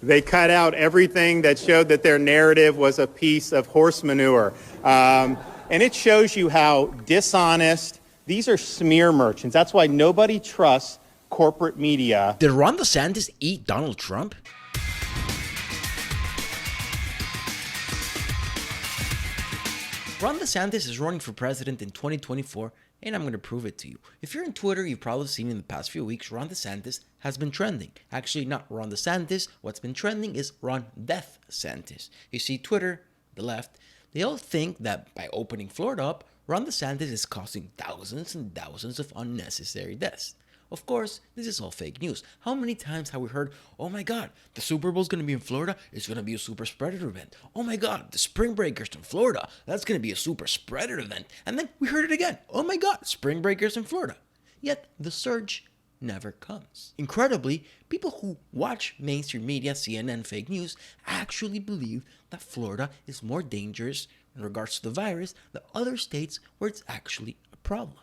They cut out everything that showed that their narrative was a piece of horse manure. And it shows you how dishonest, these are smear merchants. That's why nobody trusts corporate media. Did Ron DeSantis eat Donald Trump? Ron DeSantis is running for president in 2024, and I'm going to prove it to you. If you're on Twitter, you've probably seen in the past few weeks, Ron DeSantis has been trending. Actually, not Ron DeSantis. What's been trending is Ron Death Santis. You see, Twitter, the left, they all think that by opening Florida up, Ron DeSantis is causing thousands and thousands of unnecessary deaths. Of course, this is all fake news. How many times have we heard, oh my god, the Super Bowl's going to be in Florida, it's going to be a super spreader event. Oh my god, the Spring Breakers in Florida, that's going to be a super spreader event. And then we heard it again. Oh my god, Spring Breakers in Florida. Yet the surge never comes. Incredibly, people who watch mainstream media, CNN, fake news, actually believe that Florida is more dangerous in regards to the virus than other states where it's actually a problem.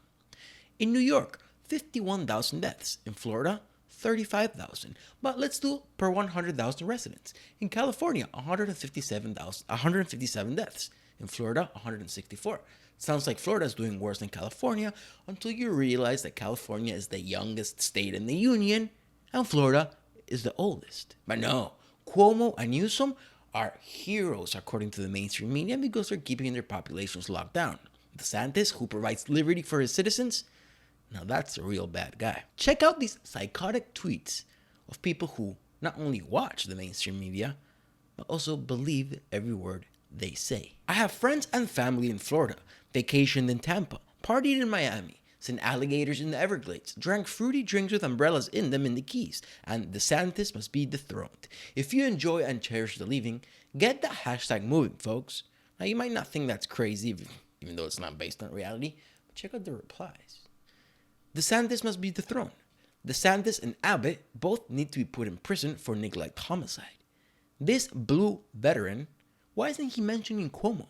In New York, 51,000 deaths. In Florida, 35,000. But let's do per 100,000 residents. In California, 157 deaths. In Florida, 164. Sounds like Florida is doing worse than California until you realize that California is the youngest state in the union and Florida is the oldest. But no, Cuomo and Newsom are heroes according to the mainstream media because they're keeping their populations locked down. DeSantis, who provides liberty for his citizens, now that's a real bad guy. Check out these psychotic tweets of people who not only watch the mainstream media, but also believe every word they say. I have friends and family in Florida, vacationed in Tampa, partied in Miami, seen alligators in the Everglades, drank fruity drinks with umbrellas in them in the Keys, and DeSantis must be dethroned. If you enjoy and cherish the living, get that hashtag moving, folks. Now you might not think that's crazy, even though it's not based on reality, but check out the replies. DeSantis must be dethroned. DeSantis and Abbott both need to be put in prison for neglect homicide. This blue veteran, why isn't he mentioning Cuomo,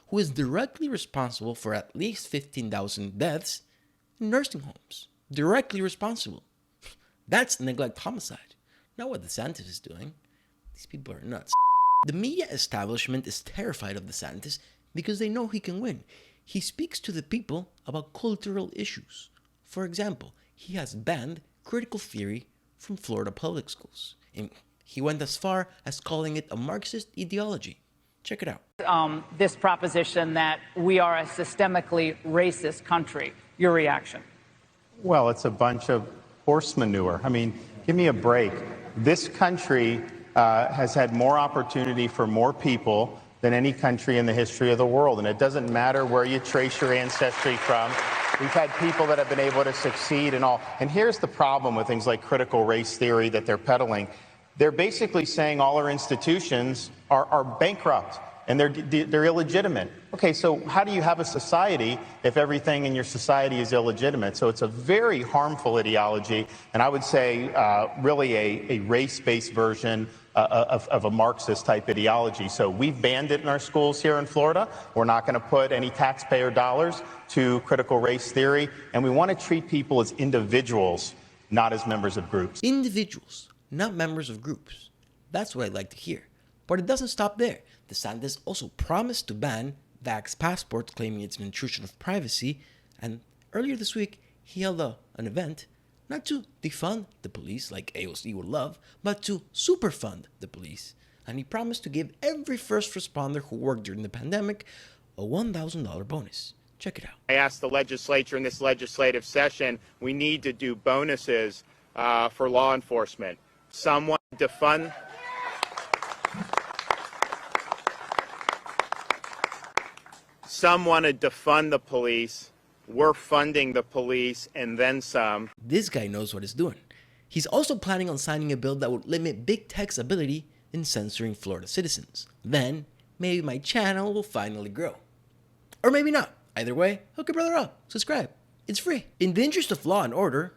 who is directly responsible for at least 15,000 deaths in nursing homes? Directly responsible. That's neglect homicide, not what DeSantis is doing. These people are nuts. The media establishment is terrified of DeSantis because they know he can win. He speaks to the people about cultural issues. For example, he has banned critical theory from Florida public schools. And he went as far as calling it a Marxist ideology. Check it out. This proposition that we are a systemically racist country. Your reaction? Well, it's a bunch of horse manure. I mean, give me a break. This country has had more opportunity for more people than any country in the history of the world. And it doesn't matter where you trace your ancestry from. We've had people that have been able to succeed and all. And here's the problem with things like critical race theory that they're peddling. They're basically saying all our institutions are bankrupt and they're illegitimate. Okay, so how do you have a society if everything in your society is illegitimate? So it's a very harmful ideology, and I would say really a race-based version of a Marxist-type ideology. So we've banned it in our schools here in Florida. We're not going to put any taxpayer dollars to critical race theory, and we want to treat people as individuals, not as members of groups. Individuals, not members of groups. That's what I'd like to hear. But it doesn't stop there. DeSantis also promised to ban vax passports, claiming it's an intrusion of privacy, and earlier this week, he held an event not to defund the police like AOC would love, but to superfund the police. And he promised to give every first responder who worked during the pandemic a $1,000 bonus. Check it out. I asked the legislature in this legislative session, we need to do bonuses for law enforcement. Someone to defund the police. We're funding the police and then some. This guy knows what he's doing. He's also planning on signing a bill that would limit big tech's ability in censoring Florida citizens. Then, maybe my channel will finally grow. Or maybe not. Either way, hook a brother up. Subscribe. It's free. In the interest of law and order,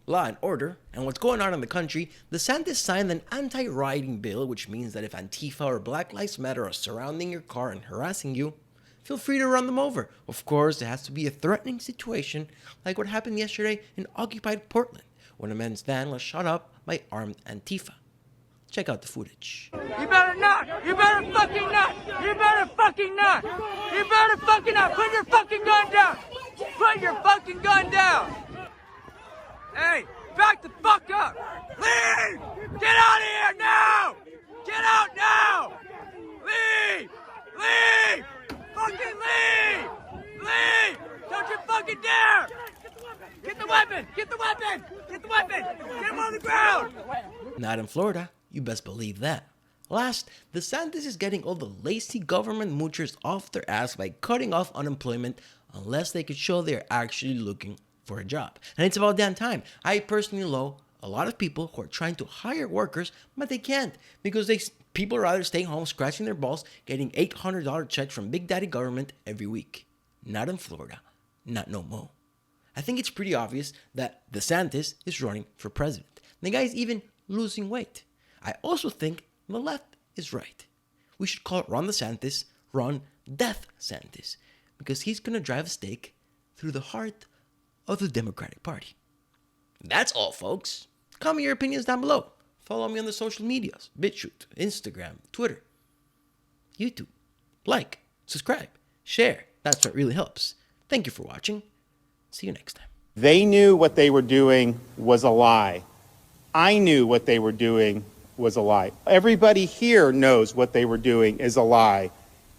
and what's going on in the country, DeSantis signed an anti-rioting bill, which means that if Antifa or Black Lives Matter are surrounding your car and harassing you, feel free to run them over. Of course, it has to be a threatening situation, like what happened yesterday in occupied Portland, when a man's van was shot up by armed Antifa. Check out the footage. You better not! You better fucking not! You better fucking not! You better fucking not! Put your fucking gun down! Put your fucking gun down! Hey, back the fuck up! Leave! Get out of here now! Get out now! Leave! Leave! Fucking leave! Leave! Don't you fucking dare! Get the weapon! Get the weapon! Get the weapon! Get him on the ground! Not in Florida, you best believe that. Last, DeSantis is getting all the lazy government moochers off their ass by cutting off unemployment unless they could show they're actually looking for a job. And it's about damn time. I personally know a lot of people who are trying to hire workers, but they can't because people rather stay home scratching their balls, getting $800 checks from Big Daddy government every week. Not in Florida. Not no more. I think it's pretty obvious that DeSantis is running for president. The guy's even losing weight. I also think the left is right. We should call Ron DeSantis Ron Death Santis because he's going to drive a stake through the heart of the Democratic Party. That's all, folks. Comment your opinions down below. Follow me on the social medias, BitChute, Instagram, Twitter, YouTube. Like, subscribe, share. That's what really helps. Thank you for watching. See you next time. They knew what they were doing was a lie. I knew what they were doing was a lie. Everybody here knows what they were doing is a lie.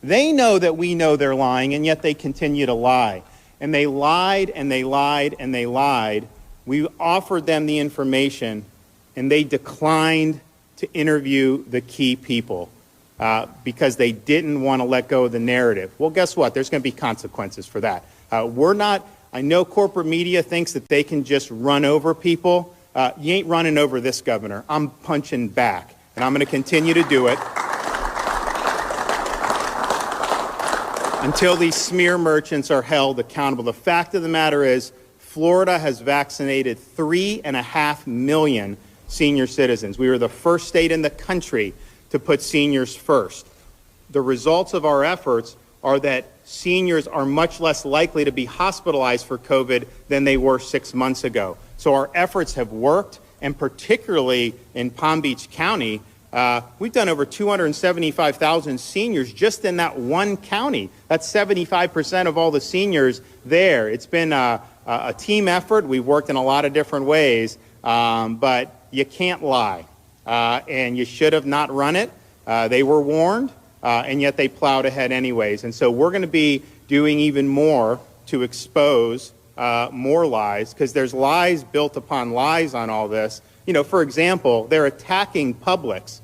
They know that we know they're lying, and yet they continue to lie. And they lied, and they lied, and they lied. We offered them the information, and they declined to interview the key people because they didn't want to let go of the narrative. Well, guess what? There's going to be consequences for that. I know corporate media thinks that they can just run over people. You ain't running over this governor. I'm punching back, and I'm going to continue to do it until these smear merchants are held accountable. The fact of the matter is, Florida has vaccinated 3.5 million senior citizens. We were the first state in the country to put seniors first. The results of our efforts are that seniors are much less likely to be hospitalized for COVID than they were 6 months ago. So our efforts have worked, and particularly in Palm Beach County, we've done over 275,000 seniors just in that one county. That's 75% of all the seniors there. It's been a team effort. We've worked in a lot of different ways, but you can't lie. And you should have not run it. They were warned, and yet they plowed ahead anyways. And so we're going to be doing even more to expose more lies, because there's lies built upon lies on all this. You know, for example, they're attacking Publix.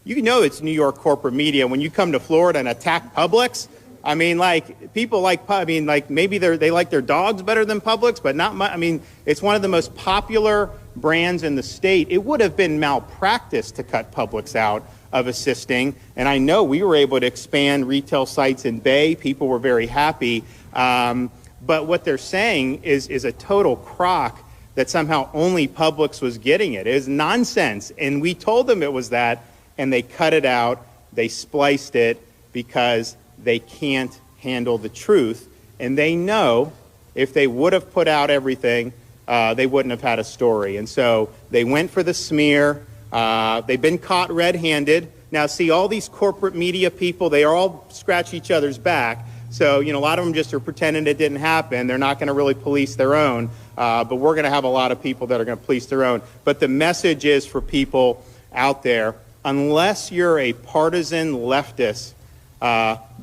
You know it's New York corporate media when you come to Florida and attack Publix. I mean, like, people like, maybe they like their dogs better than Publix, but not much. I mean, it's one of the most popular brands in the state. It would have been malpractice to cut Publix out of assisting, and I know we were able to expand retail sites in Bay. People were very happy. But what they're saying is a total crock that somehow only Publix was getting it. It is nonsense. And we told them it was that, and they cut it out. They spliced it because they can't handle the truth. And they know if they would have put out everything, they wouldn't have had a story. And so they went for the smear. They've been caught red-handed. Now, see, all these corporate media people, they all scratch each other's back. So, you know, a lot of them just are pretending it didn't happen. They're not going to really police their own. But we're going to have a lot of people that are going to police their own. But the message is for people out there, unless you're a partisan leftist,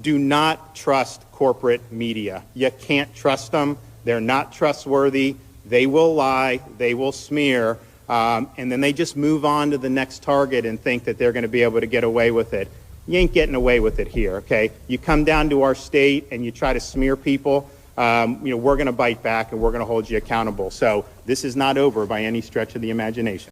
do not trust corporate media. You can't trust them. They're not trustworthy. They will lie. They will smear. And then they just move on to the next target and think that they're going to be able to get away with it. You ain't getting away with it here, okay? You come down to our state and you try to smear people, you know, we're going to bite back and we're going to hold you accountable. So this is not over by any stretch of the imagination.